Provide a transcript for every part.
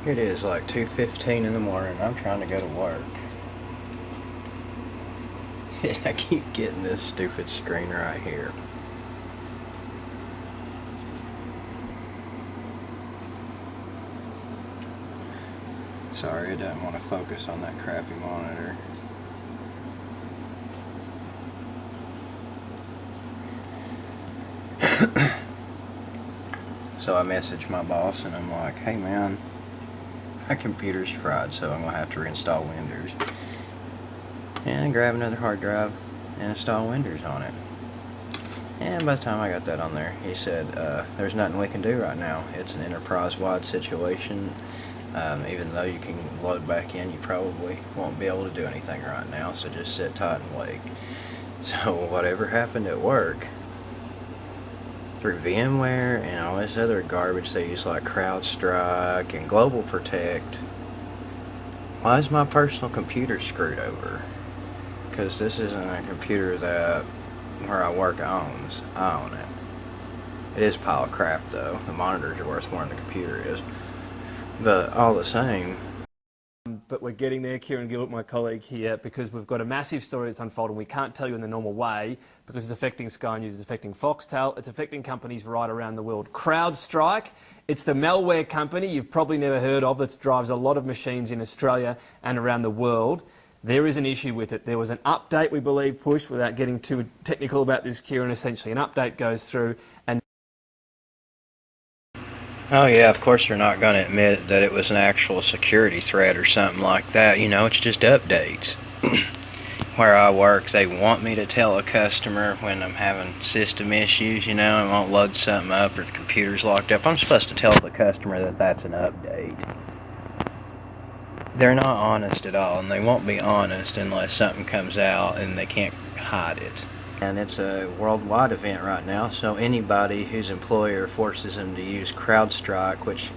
It is like 2:15 in the morning. I'm trying to go to work. And I keep getting this stupid screen right here. Sorry, it doesn't want to focus on that crappy monitor. So I messaged my boss and I'm like, hey man, my computer's fried, so I'm going to have to reinstall Windows. And grab another hard drive and install Windows on it. And by the time I got that on there, he said, there's nothing we can do right now. It's an enterprise-wide situation. Even though you can load back in, you probably won't be able to do anything right now, so just sit tight and wait. So whatever happened at work, through VMware and all this other garbage they use like CrowdStrike and Global Protect, why is my personal computer screwed over? Because this isn't a computer that where I work owns. I own it. It is a pile of crap though. The monitors are worth more than the computer is. But all the same. But we're getting there, Kieran Gilbert, my colleague here, because we've got a massive story that's unfolding. We can't tell you in the normal way because it's affecting Sky News, it's affecting Foxtel, it's affecting companies right around the world. CrowdStrike, it's the malware company you've probably never heard of that drives a lot of machines in Australia and around the world. There is an issue with it. There was an update, we believe, pushed, without getting too technical about this, Kieran. Essentially, an update goes through and... Oh yeah, of course they're not going to admit that it was an actual security threat or something like that. You know, it's just updates. Where I work, they want me to tell a customer when I'm having system issues, you know, I won't load something up or the computer's locked up. I'm supposed to tell the customer that that's an update. They're not honest at all, and they won't be honest unless something comes out and they can't hide it. And it's a worldwide event right now, so anybody whose employer forces them to use CrowdStrike, which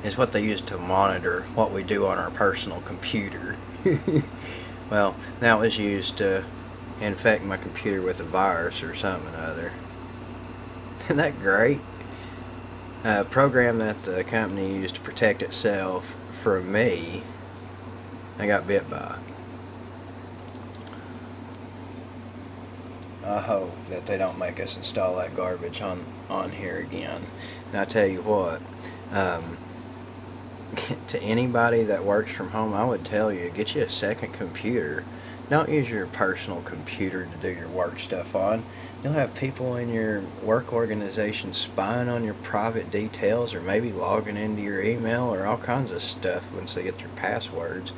is what they use to monitor what we do on our personal computer. Well, that was used to infect my computer with a virus or something or other. Isn't that great? A program that the company used to protect itself from me, I got bit by. I hope that they don't make us install that garbage on here again. And I tell you what, to anybody that works from home, I would tell you, get you a second computer. Don't use your personal computer to do your work stuff on. You'll have people in your work organization spying on your private details, or maybe logging into your email or all kinds of stuff once they get your passwords.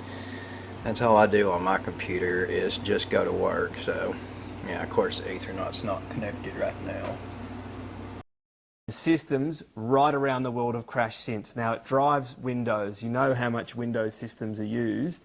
That's all I do on my computer, is just go to work. So yeah, of course the Ethernet's not connected right now. Systems right around the world have crashed since. Now it drives Windows. You know how much Windows systems are used.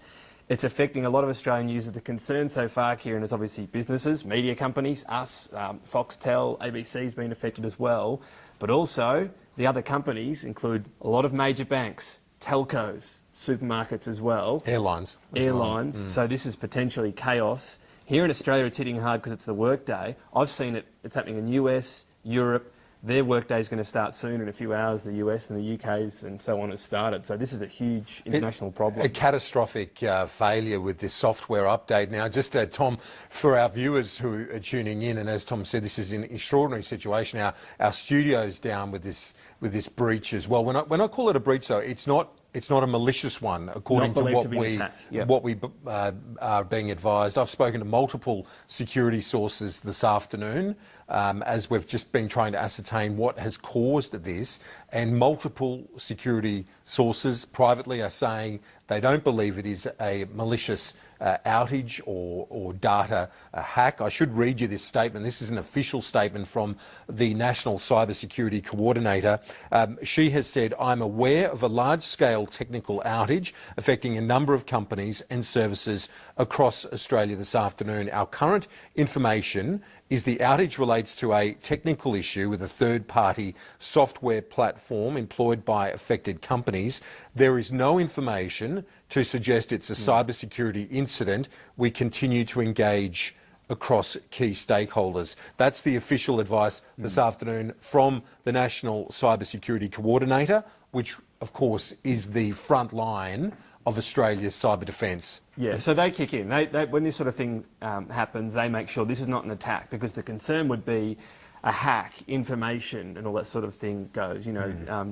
It's affecting a lot of Australian users. The concern so far, Kieran, is obviously businesses, media companies, us, Foxtel, ABC's been affected as well. But also the other companies include a lot of major banks, telcos, supermarkets as well. Airlines. Airlines. So this is potentially chaos. Here in Australia it's hitting hard because it's the workday. I've seen it, it's happening in US, Europe. Their workday is going to start soon in a few hours. The US and the UK's and so on has started. So this is a huge international problem. A catastrophic failure with this software update. Now, just Tom, for our viewers who are tuning in, and as Tom said, this is an extraordinary situation. Our studio's down with this breach as well. When I call it a breach, though, it's not a malicious one, according to what we are being advised. I've spoken to multiple security sources this afternoon, as we've just been trying to ascertain what has caused this, and multiple security sources privately are saying they don't believe it is a malicious outage or data hack. I should read you this statement. This is an official statement from the National Cybersecurity Coordinator. She has said, "I'm aware of a large-scale technical outage affecting a number of companies and services across Australia this afternoon. Our current information is the outage relates to a technical issue with a third-party software platform employed by affected companies. There is no information to suggest it's a cybersecurity incident. We continue to engage across key stakeholders." That's the official advice this afternoon from the National Cybersecurity Coordinator, which of course, is the front line of Australia's cyber defence. Yeah, so they kick in. When this sort of thing happens, they make sure this is not an attack, because the concern would be a hack, information and all that sort of thing goes,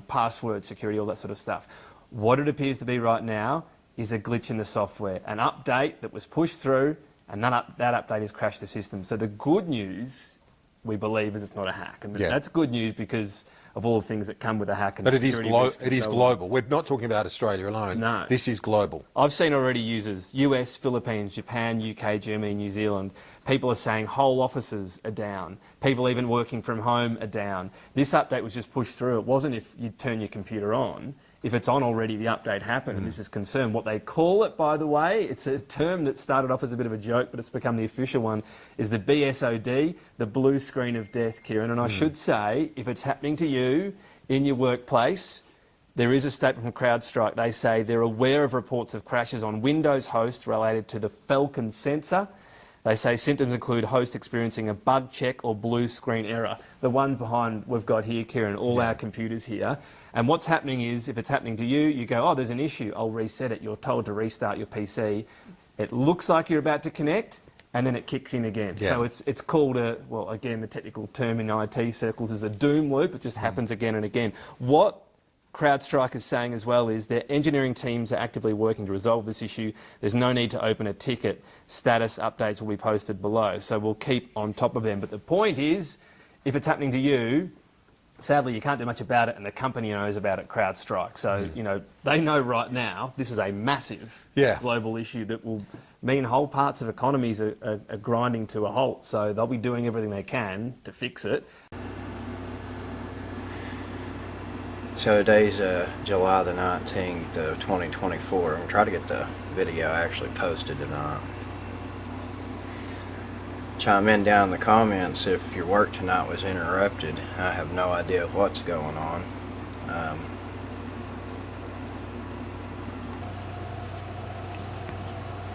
password security, all that sort of stuff. What it appears to be right now is a glitch in the software, an update that was pushed through, and that update has crashed the system. So the good news, we believe, is it's not a hack. And that's good news because of all the things that come with a hack. And but it is global. We're not talking about Australia alone. No. This is global. I've seen already users, US, Philippines, Japan, UK, Germany, New Zealand. People are saying whole offices are down. People even working from home are down. This update was just pushed through. It wasn't if you turn your computer on. If it's on already, the update happened, and this is concerned. What they call it, by the way, it's a term that started off as a bit of a joke, but it's become the official one, is the BSOD, the blue screen of death, Kieran. And I should say, if it's happening to you in your workplace, there is a statement from CrowdStrike. They say they're aware of reports of crashes on Windows hosts related to the Falcon sensor. They say symptoms include hosts experiencing a bug check or blue screen error. The one behind we've got here, Kieran, all our computers here. And what's happening is, if it's happening to you, you go, oh, there's an issue, I'll reset it. You're told to restart your PC. It looks like you're about to connect, and then it kicks in again. Yeah. So it's called a, well, again, the technical term in IT circles is a doom loop. It just happens again and again. What CrowdStrike is saying as well is their engineering teams are actively working to resolve this issue. There's no need to open a ticket. Status updates will be posted below. So we'll keep on top of them. But the point is, if it's happening to you, sadly, you can't do much about it, and the company knows about it, CrowdStrike. So, they know right now this is a massive global issue that will mean whole parts of economies are grinding to a halt. So they'll be doing everything they can to fix it. So today's July the 19th of 2024. I'm going to try to get the video actually posted tonight. Chime in down in the comments if your work tonight was interrupted. I have no idea what's going on.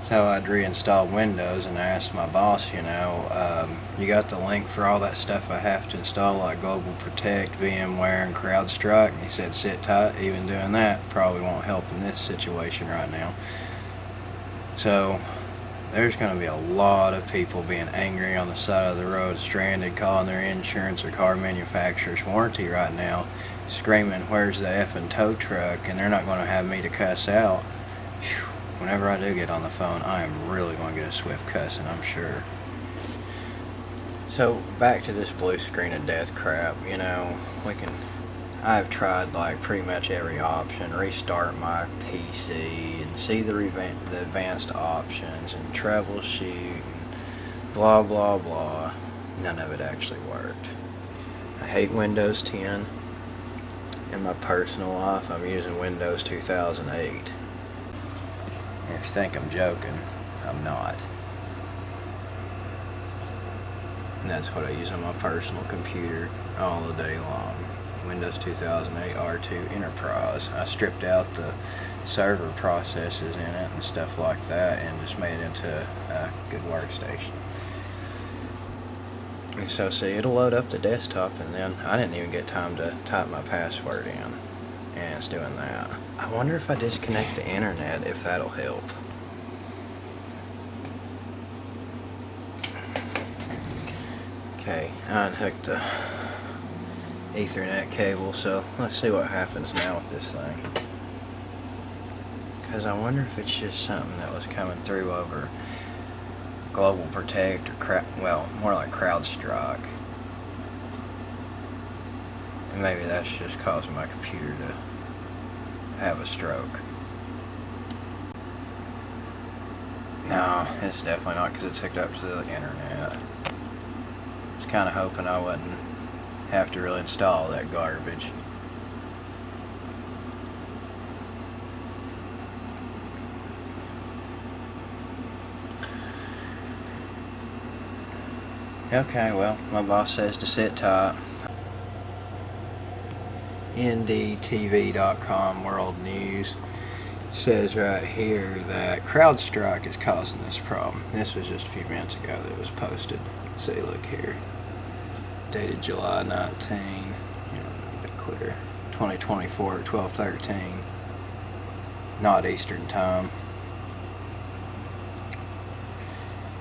So I'd reinstalled Windows, and I asked my boss, you got the link for all that stuff I have to install, like Global Protect, VMware, and CrowdStrike? And he said, sit tight, even doing that probably won't help in this situation right now. So there's going to be a lot of people being angry on the side of the road, stranded, calling their insurance or car manufacturer's warranty right now, screaming, where's the effing tow truck? And they're not going to have me to cuss out. Whew. Whenever I do get on the phone, I am really going to get a swift cussing, I'm sure. So back to this blue screen of death crap. I've tried like pretty much every option, restart my PC and see the advanced options and troubleshoot and blah blah blah. None of it actually worked. I hate Windows 10. In my personal life, I'm using Windows 2008. And if you think I'm joking, I'm not. And that's what I use on my personal computer all the day long. Windows 2008 R2 Enterprise. I stripped out the server processes in it and stuff like that and just made it into a good workstation. And so see, it'll load up the desktop, and then I didn't even get time to type my password in. And it's doing that. I wonder if I disconnect the internet, if that'll help. Okay, I unhooked the Ethernet cable, so let's see what happens now with this thing. Because I wonder if it's just something that was coming through over Global Protect or more like CrowdStrike. And maybe that's just causing my computer to have a stroke. No, it's definitely not, because it's hooked up to the internet. I was kind of hoping I wouldn't have to really install that garbage. Okay, well, my boss says to sit tight. NDTV.com World News says right here that CrowdStrike is causing this problem. This was just a few minutes ago that it was posted. See, look here. Dated July 19. You don't need that clear. 2024 at 12:13, not Eastern time.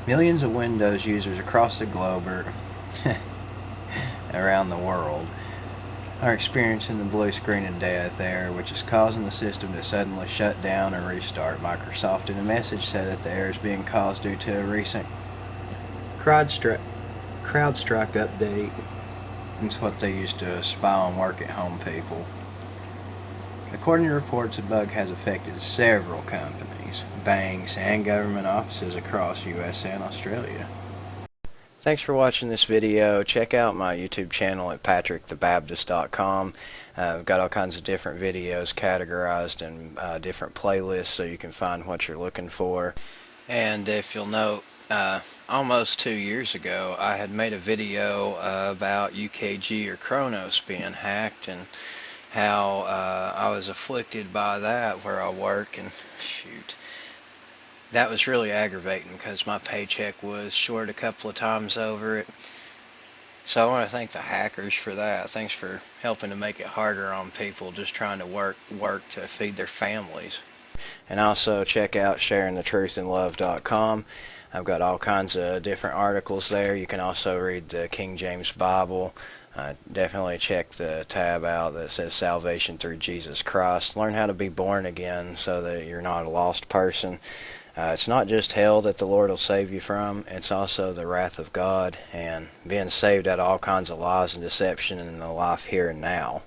Millions of Windows users across the globe or around the world are experiencing the blue screen of death error, which is causing the system to suddenly shut down and restart. Microsoft in a message said that the error is being caused due to a recent CrowdStrike update. It's what they used to spy on work-at-home people. According to reports, the bug has affected several companies, banks, and government offices across US and Australia. Thanks for watching this video. Check out my YouTube channel at patrickthebaptist.com. I've got all kinds of different videos categorized in different playlists so you can find what you're looking for. And if you'll note, almost 2 years ago I had made a video about UKG or Kronos being hacked and how I was afflicted by that where I work, and shoot, that was really aggravating because my paycheck was short a couple of times over it. So I want to thank the hackers for that. Thanks for helping to make it harder on people just trying to work to feed their families. And also check out sharingthetruthinlove.com. I've got all kinds of different articles there. You can also read the King James Bible. Definitely check the tab out that says Salvation Through Jesus Christ. Learn how to be born again so that you're not a lost person. It's not just hell that the Lord will save you from, it's also the wrath of God and being saved out of all kinds of lies and deception in the life here and now.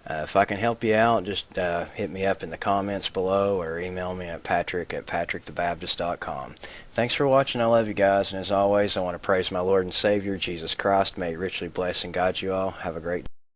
If I can help you out, just hit me up in the comments below or email me at patrick@patrickthebaptist.com. Thanks for watching. I love you guys, and as always, I want to praise my Lord and Savior, Jesus Christ. May He richly bless and guide you all. Have a great day.